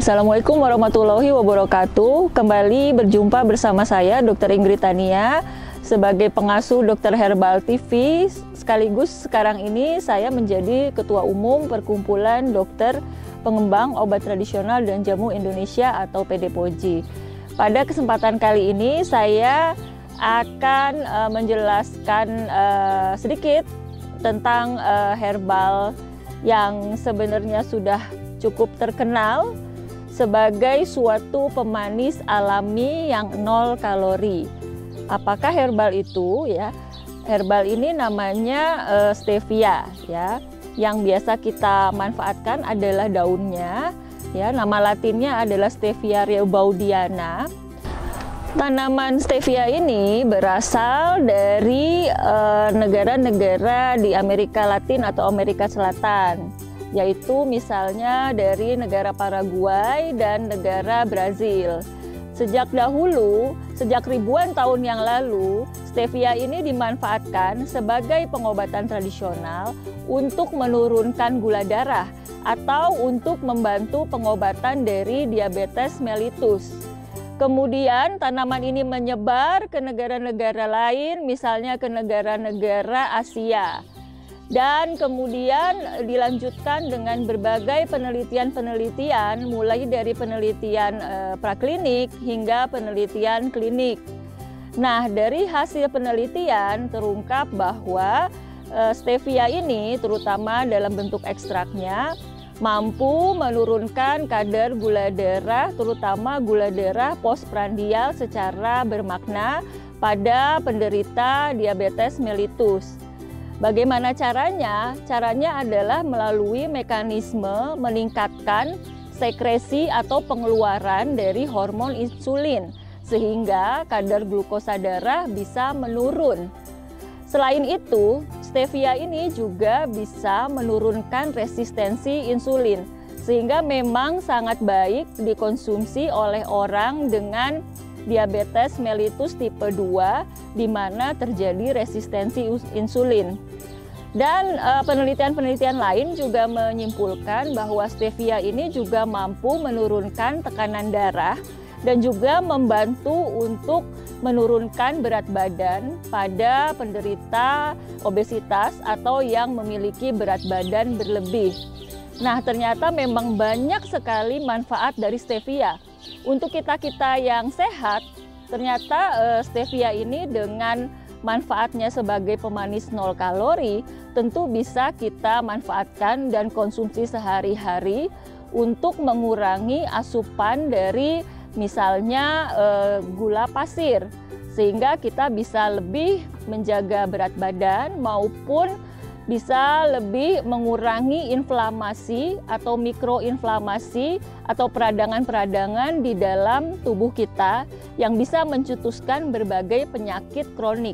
Assalamualaikum warahmatullahi wabarakatuh. Kembali berjumpa bersama saya Dr. Ingrid Tania sebagai pengasuh Dr. Herbal TV. Sekaligus sekarang ini saya menjadi Ketua Umum Perkumpulan Dokter Pengembang Obat Tradisional dan Jamu Indonesia atau PDPOJ. Pada kesempatan kali ini saya akan menjelaskan sedikit tentang herbal yang sebenarnya sudah cukup terkenal sebagai suatu pemanis alami yang 0 kalori. Apakah herbal itu ya? Herbal ini namanya stevia ya. Yang biasa kita manfaatkan adalah daunnya ya. Nama latinnya adalah Stevia rebaudiana. Tanaman stevia ini berasal dari negara-negara di Amerika Latin atau Amerika Selatan, yaitu misalnya dari negara Paraguay dan negara Brazil. Sejak dahulu, sejak ribuan tahun yang lalu, stevia ini dimanfaatkan sebagai pengobatan tradisional untuk menurunkan gula darah atau untuk membantu pengobatan dari diabetes mellitus. Kemudian tanaman ini menyebar ke negara-negara lain, misalnya ke negara-negara Asia. Dan kemudian dilanjutkan dengan berbagai penelitian-penelitian, mulai dari penelitian praklinik hingga penelitian klinik. Nah, dari hasil penelitian terungkap bahwa stevia ini, terutama dalam bentuk ekstraknya, mampu menurunkan kadar gula darah, terutama gula darah postprandial secara bermakna pada penderita diabetes mellitus. Bagaimana caranya? Caranya adalah melalui mekanisme meningkatkan sekresi atau pengeluaran dari hormon insulin, sehingga kadar glukosa darah bisa menurun. Selain itu, stevia ini juga bisa menurunkan resistensi insulin, sehingga memang sangat baik dikonsumsi oleh orang dengan diabetes mellitus tipe 2, di mana terjadi resistensi insulin. Dan penelitian-penelitian lain juga menyimpulkan bahwa stevia ini juga mampu menurunkan tekanan darah dan juga membantu untuk menurunkan berat badan pada penderita obesitas atau yang memiliki berat badan berlebih. Nah, ternyata memang banyak sekali manfaat dari stevia. Untuk kita-kita yang sehat, ternyata stevia ini dengan manfaatnya sebagai pemanis 0 kalori tentu bisa kita manfaatkan dan konsumsi sehari-hari untuk mengurangi asupan dari misalnya gula pasir, sehingga kita bisa lebih menjaga berat badan maupun bisa lebih mengurangi inflamasi atau mikroinflamasi atau peradangan-peradangan di dalam tubuh kita yang bisa mencetuskan berbagai penyakit kronik.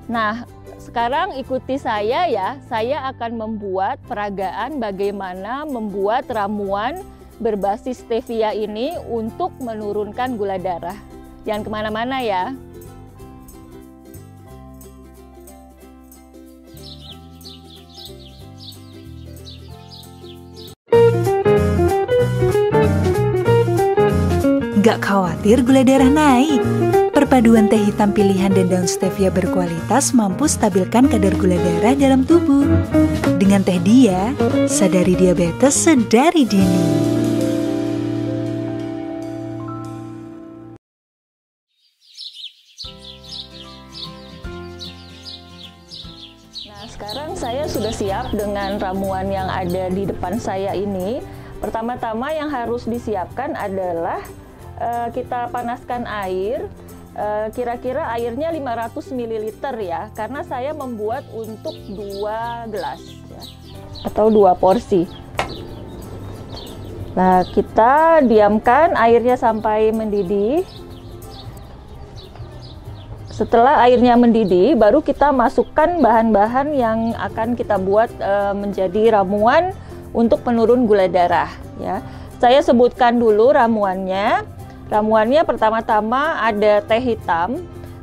Nah, sekarang ikuti saya ya, saya akan membuat peragaan bagaimana membuat ramuan berbasis stevia ini untuk menurunkan gula darah. Jangan kemana-mana ya. Gak khawatir gula darah naik. Perpaduan teh hitam pilihan dan daun stevia berkualitas mampu stabilkan kadar gula darah dalam tubuh. Dengan teh dia, sadari diabetes sedari dini. Nah, sekarang saya sudah siap dengan ramuan yang ada di depan saya ini. Pertama-tama yang harus disiapkan adalah kita panaskan air, kira-kira airnya 500 ml ya, karena saya membuat untuk 2 gelas ya, atau 2 porsi. Nah, kita diamkan airnya sampai mendidih. Setelah airnya mendidih, baru kita masukkan bahan-bahan yang akan kita buat menjadi ramuan untuk penurun gula darah ya. Saya sebutkan dulu ramuannya. Ramuannya pertama-tama ada teh hitam.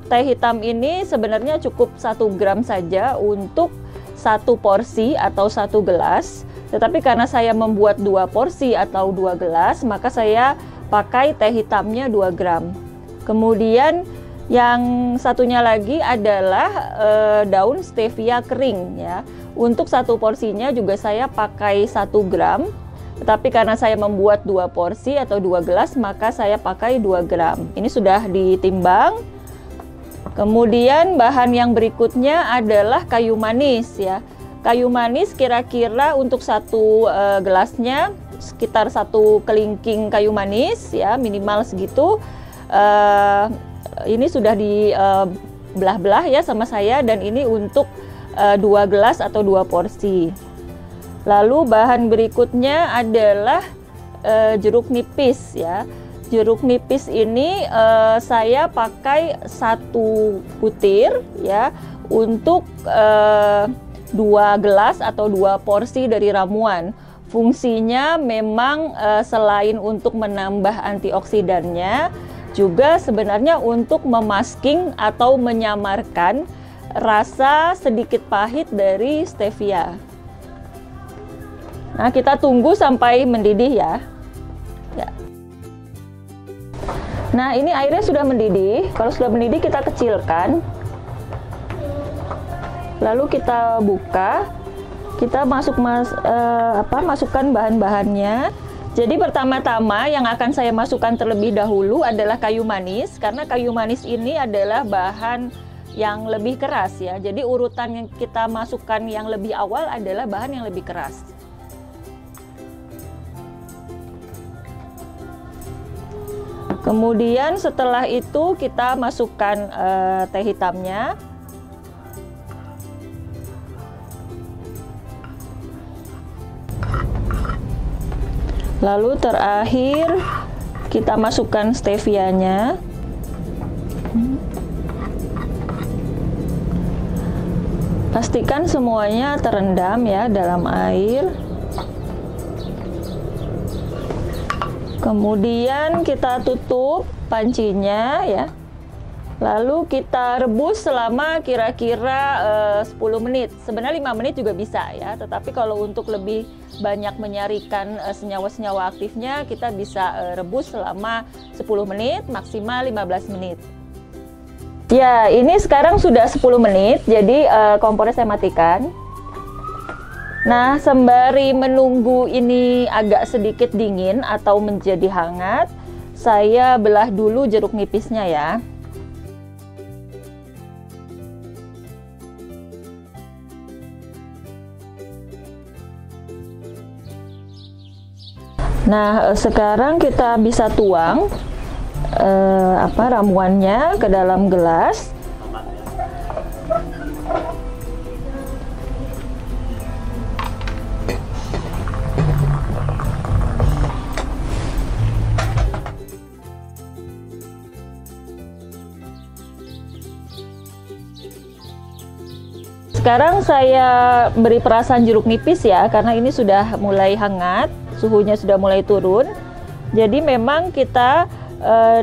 Teh hitam ini sebenarnya cukup 1 gram saja untuk 1 porsi atau 1 gelas. Tetapi karena saya membuat 2 porsi atau 2 gelas, maka saya pakai teh hitamnya 2 gram. Kemudian yang satunya lagi adalah daun stevia kering ya. Untuk 1 porsinya juga saya pakai 1 gram. Tetapi karena saya membuat 2 porsi atau 2 gelas, maka saya pakai 2 gram. Ini sudah ditimbang. Kemudian bahan yang berikutnya adalah kayu manis ya. Kayu manis kira-kira untuk 1 gelasnya sekitar 1 kelingking kayu manis ya, minimal segitu. Ini sudah dibelah-belah ya sama saya, dan ini untuk 2 gelas atau 2 porsi. Lalu bahan berikutnya adalah jeruk nipis ya. Jeruk nipis ini saya pakai 1 butir ya untuk 2 gelas atau 2 porsi dari ramuan. Fungsinya memang selain untuk menambah antioksidannya, juga sebenarnya untuk memasking atau menyamarkan rasa sedikit pahit dari stevia. Nah, kita tunggu sampai mendidih ya. Nah, ini airnya sudah mendidih. Kalau sudah mendidih kita kecilkan. Lalu kita buka. Kita masukkan bahan-bahannya. Jadi pertama-tama yang akan saya masukkan terlebih dahulu adalah kayu manis, karena kayu manis ini adalah bahan yang lebih keras ya. Jadi urutan yang kita masukkan yang lebih awal adalah bahan yang lebih keras. Kemudian setelah itu kita masukkan teh hitamnya. Lalu terakhir kita masukkan stevianya. Pastikan semuanya terendam ya dalam air. Kemudian kita tutup pancinya ya. Lalu kita rebus selama kira-kira 10 menit. Sebenarnya 5 menit juga bisa ya. Tetapi kalau untuk lebih banyak menyarikan senyawa-senyawa aktifnya, kita bisa rebus selama 10 menit, maksimal 15 menit. Ya, ini sekarang sudah 10 menit, jadi kompornya saya matikan. Nah, sembari menunggu ini agak sedikit dingin atau menjadi hangat, saya belah dulu jeruk nipisnya ya. Nah, sekarang kita bisa tuang ramuannya ke dalam gelas. Sekarang saya beri perasan jeruk nipis ya, karena ini sudah mulai hangat, suhunya sudah mulai turun. Jadi memang kita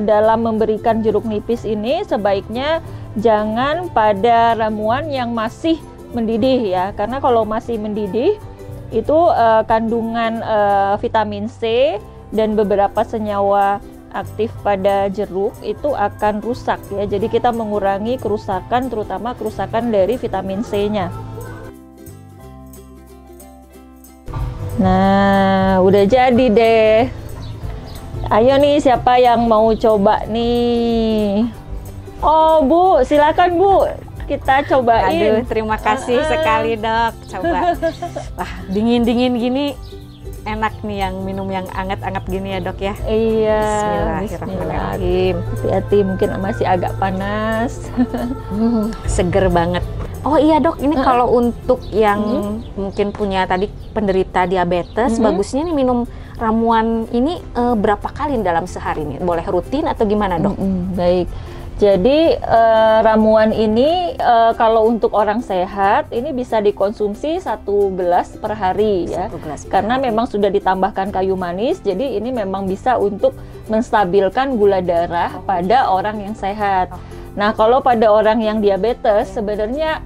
dalam memberikan jeruk nipis ini sebaiknya jangan pada ramuan yang masih mendidih ya, karena kalau masih mendidih itu kandungan vitamin C dan beberapa senyawa aktif pada jeruk itu akan rusak ya. Jadi kita mengurangi kerusakan, terutama kerusakan dari vitamin C-nya. Nah, udah jadi deh. Ayo nih, siapa yang mau coba nih? Oh, Bu, silakan Bu. Kita cobain. Aduh, terima kasih sekali, Dok. Coba. Wah, dingin-dingin gini enak nih yang minum yang anget-anget gini ya, Dok ya. Iya. Bismillahirrahmanirrahim. Hati-hati, mungkin masih agak panas. Seger banget. Oh iya, Dok, ini kalau untuk yang mungkin punya tadi penderita diabetes, bagusnya nih minum ramuan ini berapa kali dalam sehari nih? Boleh rutin atau gimana, Dok? Baik. Jadi ramuan ini kalau untuk orang sehat ini bisa dikonsumsi 1 gelas per hari ya. Karena memang sudah ditambahkan kayu manis, jadi ini memang bisa untuk menstabilkan gula darah pada orang yang sehat. Nah, kalau pada orang yang diabetes sebenarnya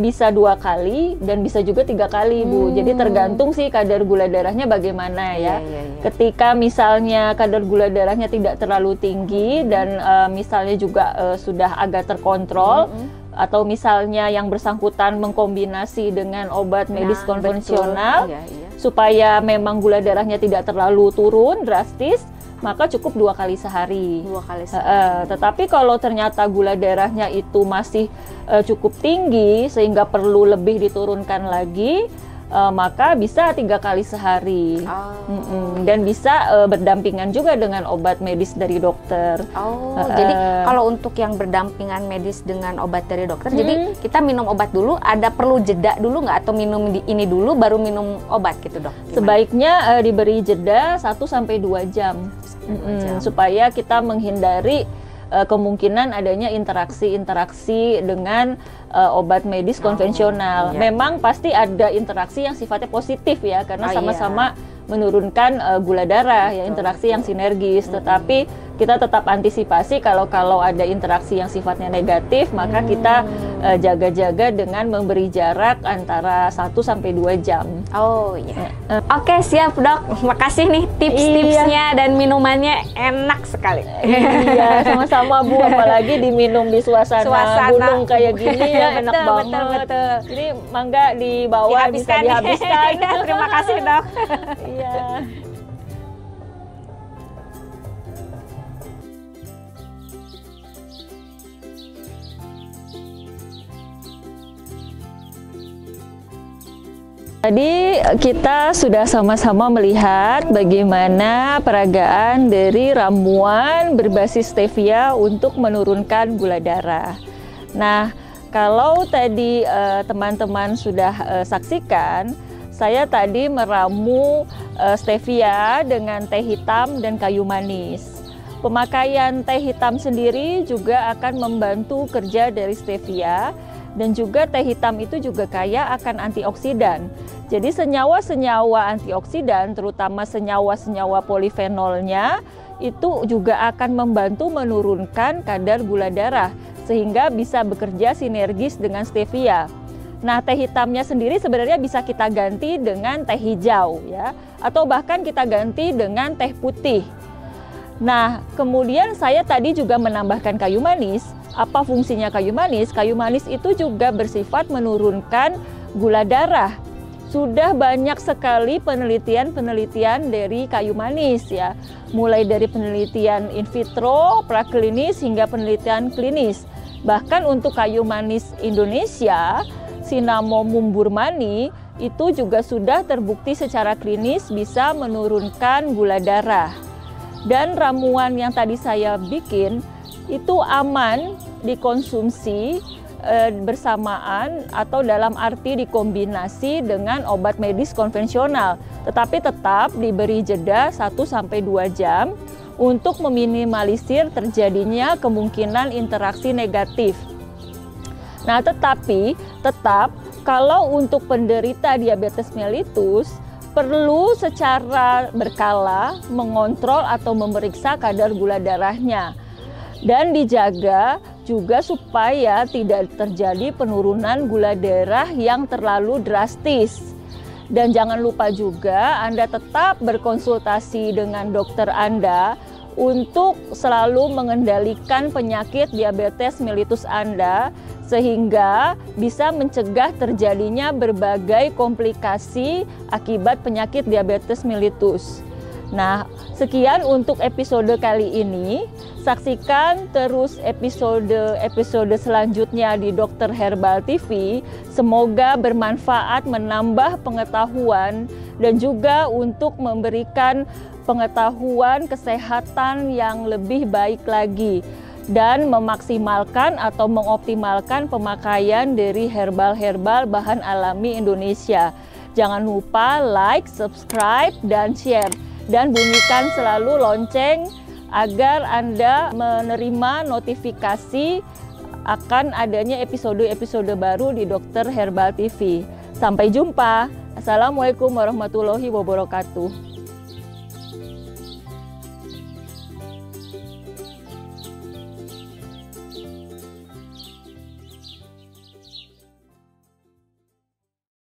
bisa 2 kali dan bisa juga 3 kali, Bu. Jadi tergantung sih kadar gula darahnya bagaimana ya. Ketika misalnya kadar gula darahnya tidak terlalu tinggi dan misalnya juga sudah agak terkontrol, atau misalnya yang bersangkutan mengkombinasi dengan obat medis konvensional supaya memang gula darahnya tidak terlalu turun drastis, maka cukup 2 kali sehari. 2 kali sehari. Tetapi kalau ternyata gula darahnya itu masih cukup tinggi sehingga perlu lebih diturunkan lagi, maka bisa 3 kali sehari. Dan bisa berdampingan juga dengan obat medis dari dokter. Jadi kalau untuk yang berdampingan medis dengan obat dari dokter, jadi kita minum obat dulu, ada perlu jeda dulu nggak, atau minum ini dulu baru minum obat gitu, Dok? Gimana? Sebaiknya diberi jeda 1-2 jam. Supaya kita menghindari kemungkinan adanya interaksi dengan obat medis konvensional. Memang pasti ada interaksi yang sifatnya positif ya, karena sama-sama menurunkan gula darah, ya interaksi yang sinergis. Tetapi kita tetap antisipasi kalau ada interaksi yang sifatnya negatif, maka kita jaga-jaga dengan memberi jarak antara 1-2 jam. Oke, siap, Dok. Makasih nih tips-tipsnya dan minumannya enak sekali. Iya, sama-sama, Bu. Apalagi diminum di suasana gunung kayak gini ya, enak banget. Betul. Jadi mangga dibawa, bisa dihabiskan. Terima kasih, Dok. Iya. Tadi kita sudah sama-sama melihat bagaimana peragaan dari ramuan berbasis stevia untuk menurunkan gula darah. Nah, kalau tadi teman-teman sudah saksikan, saya tadi meramu stevia dengan teh hitam dan kayu manis. Pemakaian teh hitam sendiri juga akan membantu kerja dari stevia, dan juga teh hitam itu juga kaya akan antioksidan. Jadi senyawa-senyawa antioksidan, terutama senyawa-senyawa polifenolnya, itu juga akan membantu menurunkan kadar gula darah, sehingga bisa bekerja sinergis dengan stevia. Nah, teh hitamnya sendiri sebenarnya bisa kita ganti dengan teh hijau ya, atau bahkan kita ganti dengan teh putih. Nah, kemudian saya tadi juga menambahkan kayu manis. Apa fungsinya kayu manis? Kayu manis itu juga bersifat menurunkan gula darah. Sudah banyak sekali penelitian-penelitian dari kayu manis ya, mulai dari penelitian in vitro, praklinis hingga penelitian klinis. Bahkan untuk kayu manis Indonesia, Cinnamomum burmani itu juga sudah terbukti secara klinis bisa menurunkan gula darah. Dan ramuan yang tadi saya bikin itu aman dikonsumsi bersamaan atau dalam arti dikombinasi dengan obat medis konvensional, tetapi tetap diberi jeda 1-2 jam untuk meminimalisir terjadinya kemungkinan interaksi negatif. Nah, tetapi tetap kalau untuk penderita diabetes mellitus perlu secara berkala mengontrol atau memeriksa kadar gula darahnya. Dan dijaga juga supaya tidak terjadi penurunan gula darah yang terlalu drastis. Dan jangan lupa juga Anda tetap berkonsultasi dengan dokter Anda untuk selalu mengendalikan penyakit diabetes mellitus Anda, sehingga bisa mencegah terjadinya berbagai komplikasi akibat penyakit diabetes mellitus. Nah, sekian untuk episode kali ini. Saksikan terus episode selanjutnya di Dokter Herbal TV. Semoga bermanfaat, menambah pengetahuan, dan juga untuk memberikan pengetahuan kesehatan yang lebih baik lagi, dan memaksimalkan atau mengoptimalkan pemakaian dari herbal-herbal bahan alami Indonesia. Jangan lupa like, subscribe, dan share. Dan bunyikan selalu lonceng agar Anda menerima notifikasi akan adanya episode-episode baru di Dokter Herbal TV. Sampai jumpa. Assalamualaikum warahmatullahi wabarakatuh.